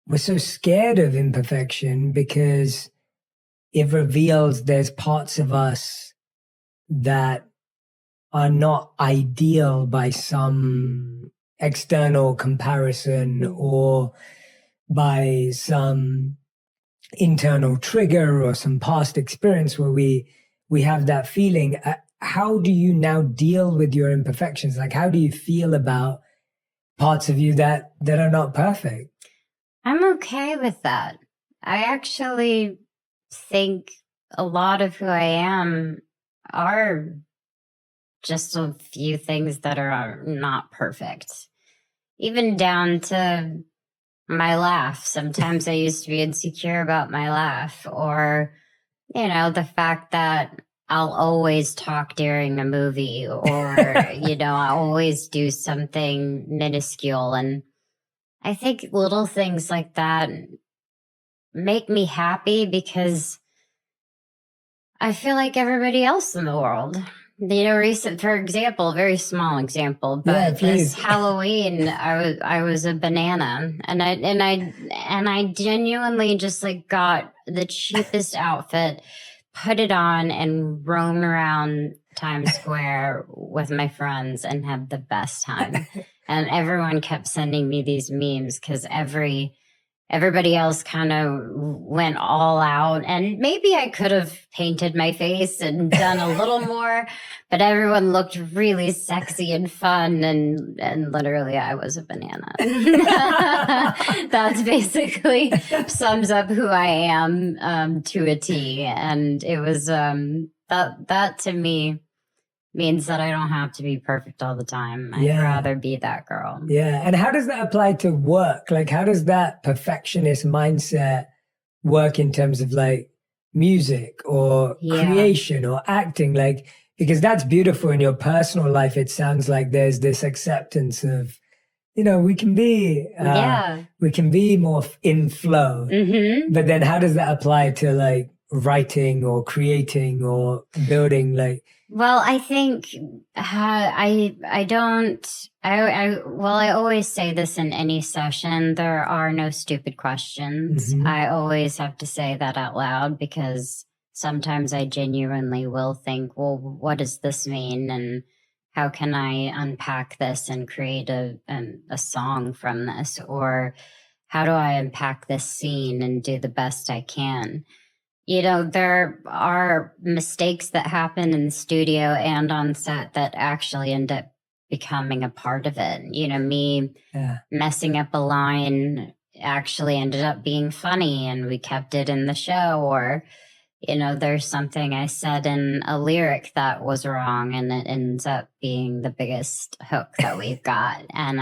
we're so scared of imperfection because it reveals there's parts of us that are not ideal by some external comparison or by some internal trigger or some past experience where we have that feeling. How do you now deal with your imperfections? Like, how do you feel about parts of you that are not perfect? I'm okay with that. I actually think a lot of who I am are just a few things that are not perfect. Even down to my laugh. Sometimes I used to be insecure about my laugh, or, the fact that I'll always talk during a movie, or, I always do something minuscule. And I think little things like that make me happy because I feel like everybody else in the world. For example, very small example, but this Halloween, I was a banana, and I genuinely just like got the cheapest outfit, put it on, and roamed around Times Square with my friends and had the best time. And everyone kept sending me these memes because everybody else kind of went all out, and maybe I could have painted my face and done a little more, but everyone looked really sexy and fun, and literally I was a banana. That's basically sums up who I am to a T. And it was that to me means that I don't have to be perfect all the time. I'd rather be that girl. Yeah. And how does that apply to work? Like, how does that perfectionist mindset work in terms of like music or creation or acting? Like, because that's beautiful in your personal life. It sounds like there's this acceptance of, we can be more in flow. Mm-hmm. But then how does that apply to like writing or creating or building? Like, well, I think I always say this in any session: there are no stupid questions. Mm-hmm. I always have to say that out loud because sometimes I genuinely will think, well, what does this mean? And how can I unpack this and create a song from this? Or how do I unpack this scene and do the best I can? There are mistakes that happen in the studio and on set that actually end up becoming a part of it. Me messing up a line actually ended up being funny and we kept it in the show. Or, there's something I said in a lyric that was wrong and it ends up being the biggest hook that we've got. And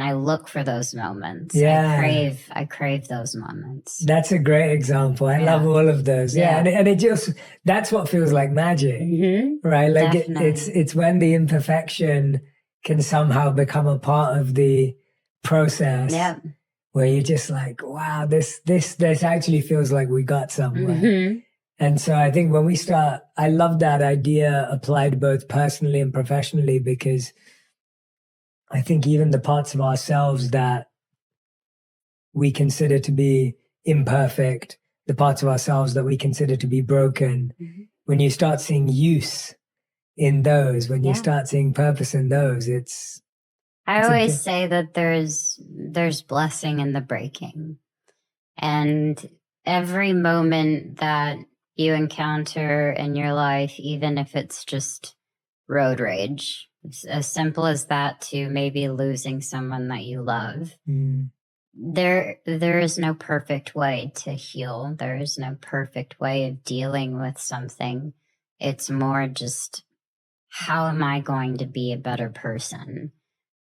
I look for those moments. Yeah. I crave those moments. That's a great example. I love all of those. Yeah. And it just, that's what feels like magic, right? Like it's when the imperfection can somehow become a part of the process where you're just like, wow, this actually feels like we got somewhere. And so I think when we start, I love that idea applied both personally and professionally, because I think even the parts of ourselves that we consider to be imperfect, the parts of ourselves that we consider to be broken, when you start seeing use in those, when you start seeing purpose in those, I always say that there's blessing in the breaking. And every moment that you encounter in your life, even if it's just road rage, as simple as that, to maybe losing someone that you love. There is no perfect way to heal. There is no perfect way of dealing with something. It's more just, how am I going to be a better person?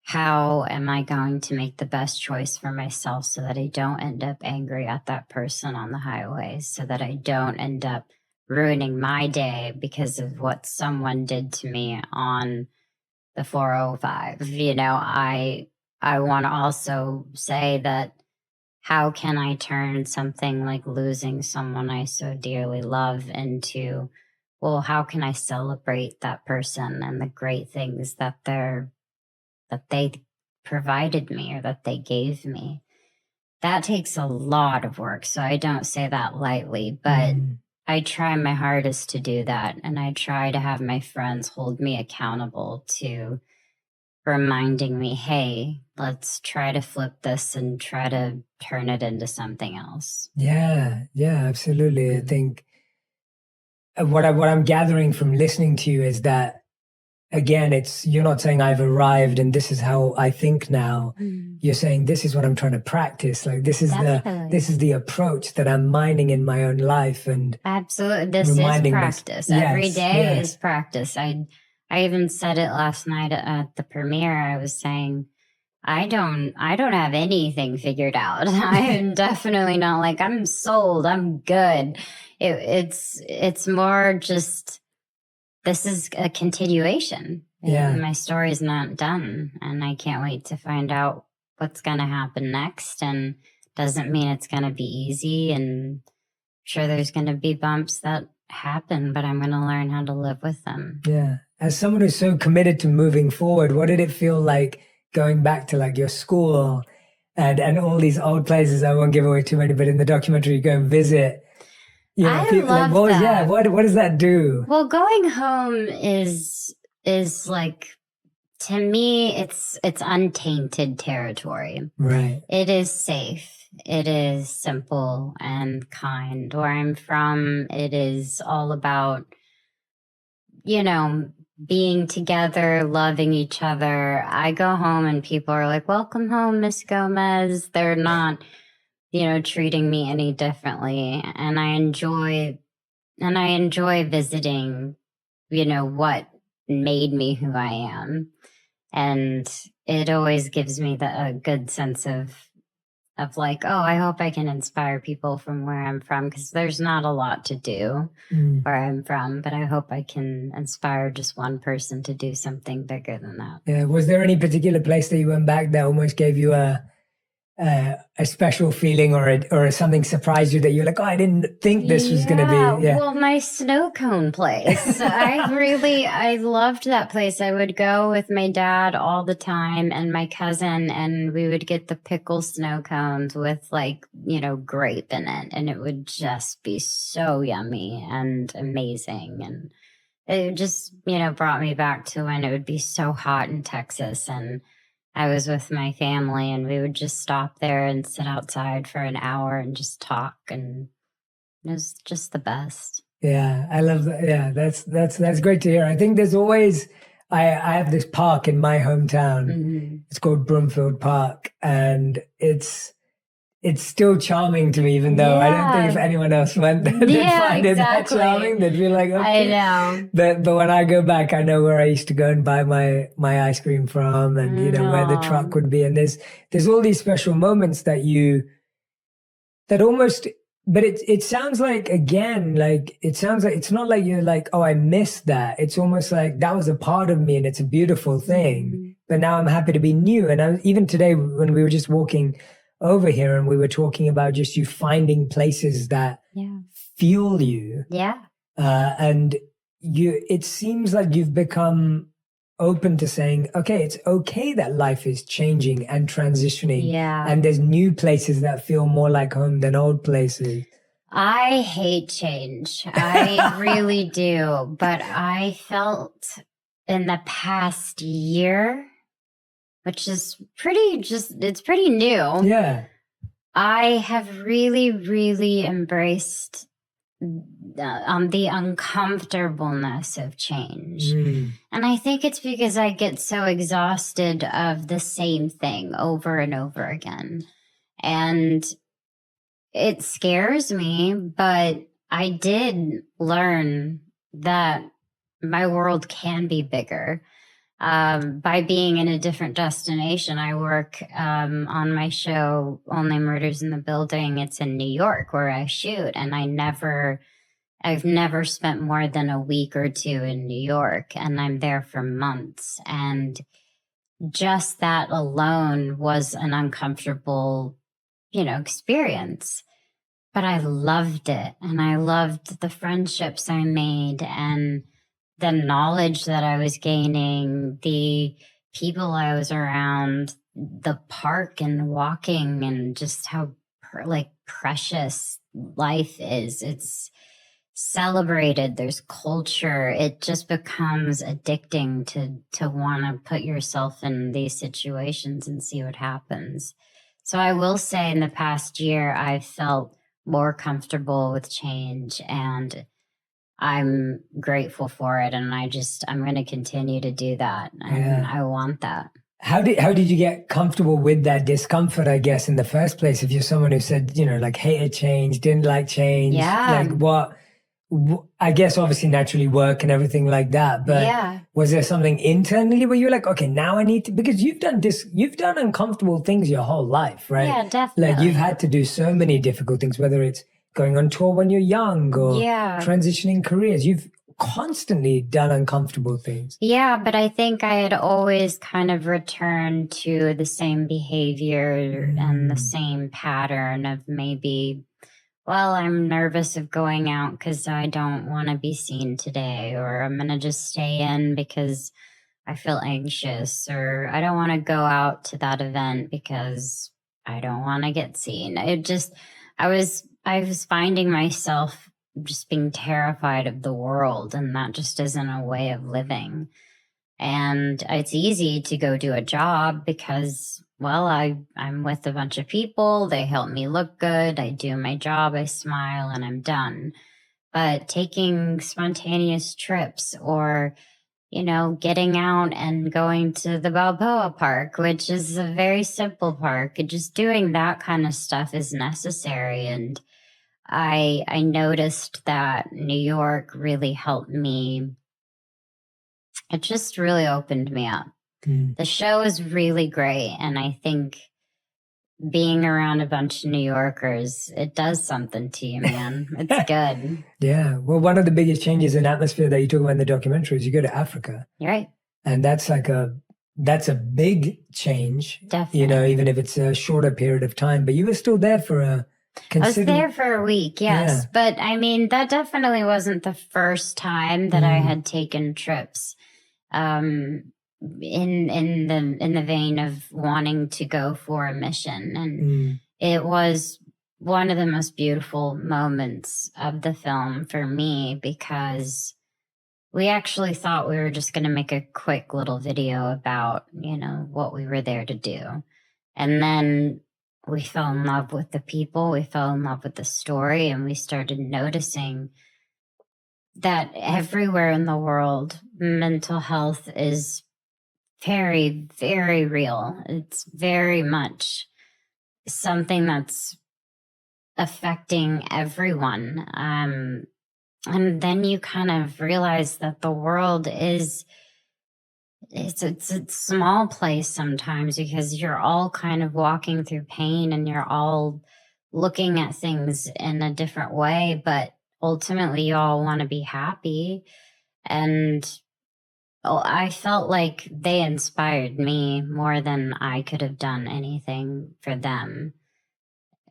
How am I going to make the best choice for myself so that I don't end up angry at that person on the highway, so that I don't end up ruining my day because of what someone did to me on the 405. I want to also say that, how can I turn something like losing someone I so dearly love into, well, how can I celebrate that person and the great things that they provided me or that they gave me? that takes a lot of work. So I don't say that lightly, but I try my hardest to do that. And I try to have my friends hold me accountable to reminding me, hey, let's try to flip this and try to turn it into something else. Yeah, absolutely. I think what I'm gathering from listening to you is that, again, you're not saying I've arrived and this is how I think now. You're saying this is what I'm trying to practice. Like this is the approach that I'm mining in my own life. And absolutely, this is practice. Every day is practice. I even said it last night at the premiere. I was saying, I don't have anything figured out. I'm definitely not like, I'm sold, I'm good. It's more just, this is a continuation. Yeah. My story is not done, and I can't wait to find out what's going to happen next. And doesn't mean it's going to be easy, and sure there's going to be bumps that happen, but I'm going to learn how to live with them. Yeah. As someone who's so committed to moving forward, what did it feel like going back to like your school and all these old places? I won't give away too many, but in the documentary you go and visit. You know, I love that. Yeah, what does that do? Well, going home is like, to me, it's untainted territory. Right. It is safe. It is simple and kind. Where I'm from, it is all about, you know, being together, loving each other. I go home and people are like, welcome home, Miss Gomez. They're not, you know, treating me any differently. And I enjoy visiting, you know, what made me who I am. And it always gives me a good sense of like, oh, I hope I can inspire people from where I'm from, because there's not a lot to do where I'm from, but I hope I can inspire just one person to do something bigger than that. Yeah. Was there any particular place that you went back that almost gave you a special feeling, or something surprised you that you're like, oh, I didn't think this was going to be? Yeah. Well, my snow cone place. I loved that place. I would go with my dad all the time and my cousin, and we would get the pickle snow cones with, like, you know, grape in it. And it would just be so yummy and amazing. And it just, you know, brought me back to when it would be so hot in Texas, and I was with my family, and we would just stop there and sit outside for an hour and just talk, and it was just the best. Yeah, I love that. Yeah, that's great to hear. I think there's always, I have this park in my hometown. It's called Broomfield Park, and it's still charming to me, even though I don't think if anyone else went there, they'd find it that charming. They'd be like, okay. I know. But when I go back, I know where I used to go and buy my ice cream from, and you know where the truck would be. And there's all these special moments that almost. But it sounds like, again, like it sounds like it's not like you're like, oh, I missed that. It's almost like that was a part of me, and it's a beautiful thing. But now I'm happy to be new. And even today when we were just walking over here and we were talking about just you finding places that fuel you. Yeah. And it seems like you've become open to saying, okay, it's okay that life is changing and transitioning. Yeah. And there's new places that feel more like home than old places. I hate change. I really do. But I felt in the past year, which is it's pretty new. Yeah. I have really, really embraced the uncomfortableness of change. And I think it's because I get so exhausted of the same thing over and over again. And it scares me, but I did learn that my world can be bigger. By being in a different destination. I work on my show, Only Murders in the Building. It's in New York where I shoot, and I've never spent more than a week or two in New York, and I'm there for months. And just that alone was an uncomfortable, you know, experience. But I loved it, and I loved the friendships I made, and the knowledge that I was gaining, the people I was around, the park and walking and just how precious life is. It's celebrated. There's culture. It just becomes addicting to want to put yourself in these situations and see what happens. So I will say in the past year, I've felt more comfortable with change, and I'm grateful for it. And I'm going to continue to do that. And I want that. How did you get comfortable with that discomfort, I guess, in the first place? If you're someone who said, like hated change, didn't like change, like what, I guess obviously naturally work and everything like that. But was there something internally where you're like, okay, now I need to, because you've done uncomfortable things your whole life, right? Yeah, definitely. Like you've had to do so many difficult things, whether it's going on tour when you're young or transitioning careers. You've constantly done uncomfortable things. Yeah, but I think I had always kind of returned to the same behavior and the same pattern of maybe, well, I'm nervous of going out because I don't want to be seen today, or I'm going to just stay in because I feel anxious, or I don't want to go out to that event because I don't want to get seen. I was finding myself just being terrified of the world, and that just isn't a way of living. And it's easy to go do a job because, well, I'm with a bunch of people. They help me look good. I do my job. I smile and I'm done. But taking spontaneous trips or, getting out and going to the Balboa Park, which is a very simple park, just doing that kind of stuff is necessary. And I noticed that New York really helped me. It just really opened me up. The show is really great. And I think being around a bunch of New Yorkers, it does something to you, man. It's good. Yeah. Well, one of the biggest changes in atmosphere that you talk about in the documentary is you go to Africa. You're right. And that's a big change. Definitely. Even if it's a shorter period of time, but you were still there for a I was there for a week, yes. Yeah. But I mean, that definitely wasn't the first time that I had taken trips. In the vein of wanting to go for a mission. And it was one of the most beautiful moments of the film for me, because we actually thought we were just going to make a quick little video about, what we were there to do. And then we fell in love with the people, we fell in love with the story, and we started noticing that everywhere in the world, mental health is very, very real. It's very much something that's affecting everyone. And then you kind of realize that the world it's a small place sometimes, because you're all kind of walking through pain and you're all looking at things in a different way, but ultimately you all want to be happy. And I felt like they inspired me more than I could have done anything for them.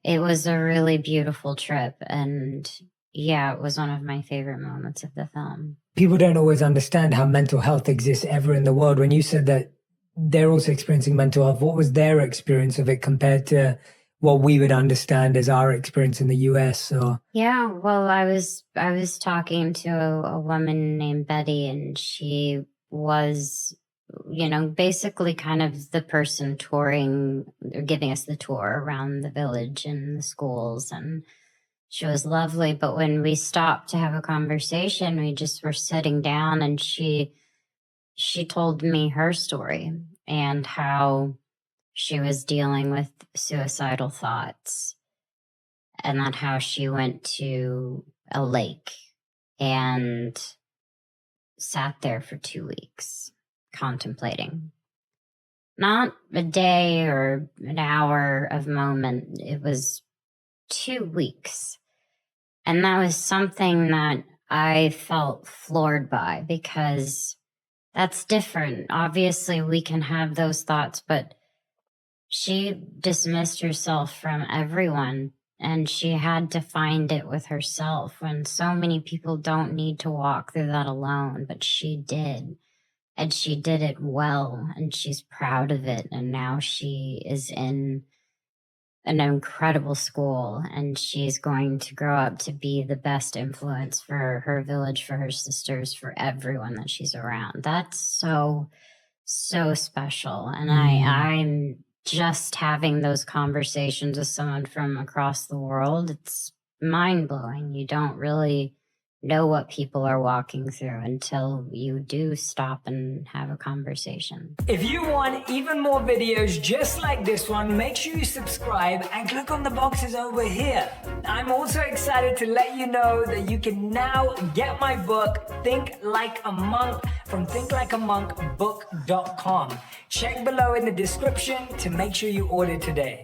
It was a really beautiful trip. And yeah, it was one of my favorite moments of the film. People don't always understand how mental health exists ever in the world. When you said that they're also experiencing mental health, what was their experience of it compared to what we would understand as our experience in the US? Or yeah, well, I was talking to a woman named Betty, and she was, basically kind of the person touring or giving us the tour around the village and the schools. And she was lovely. But when we stopped to have a conversation, we just were sitting down, and she told me her story and how she was dealing with suicidal thoughts, and that how she went to a lake and sat there for 2 weeks contemplating. Not a day or an hour of moment. It was 2 weeks. And that was something that I felt floored by, because that's different. Obviously, we can have those thoughts, but she dismissed herself from everyone, and she had to find it with herself, when so many people don't need to walk through that alone, but she did. and she did it well, and she's proud of it. And now she is in an incredible school, and she's going to grow up to be the best influence for her village, for her sisters, for everyone that she's around. That's so special. And I'm just having those conversations with someone from across the world. It's mind-blowing. You don't really know what people are walking through until you do stop and have a conversation. If you want even more videos just like this one, make sure you subscribe and click on the boxes over here. I'm also excited to let you know that you can now get my book, Think Like a Monk, from thinklikeamonkbook.com. Check below in the description to make sure you order today.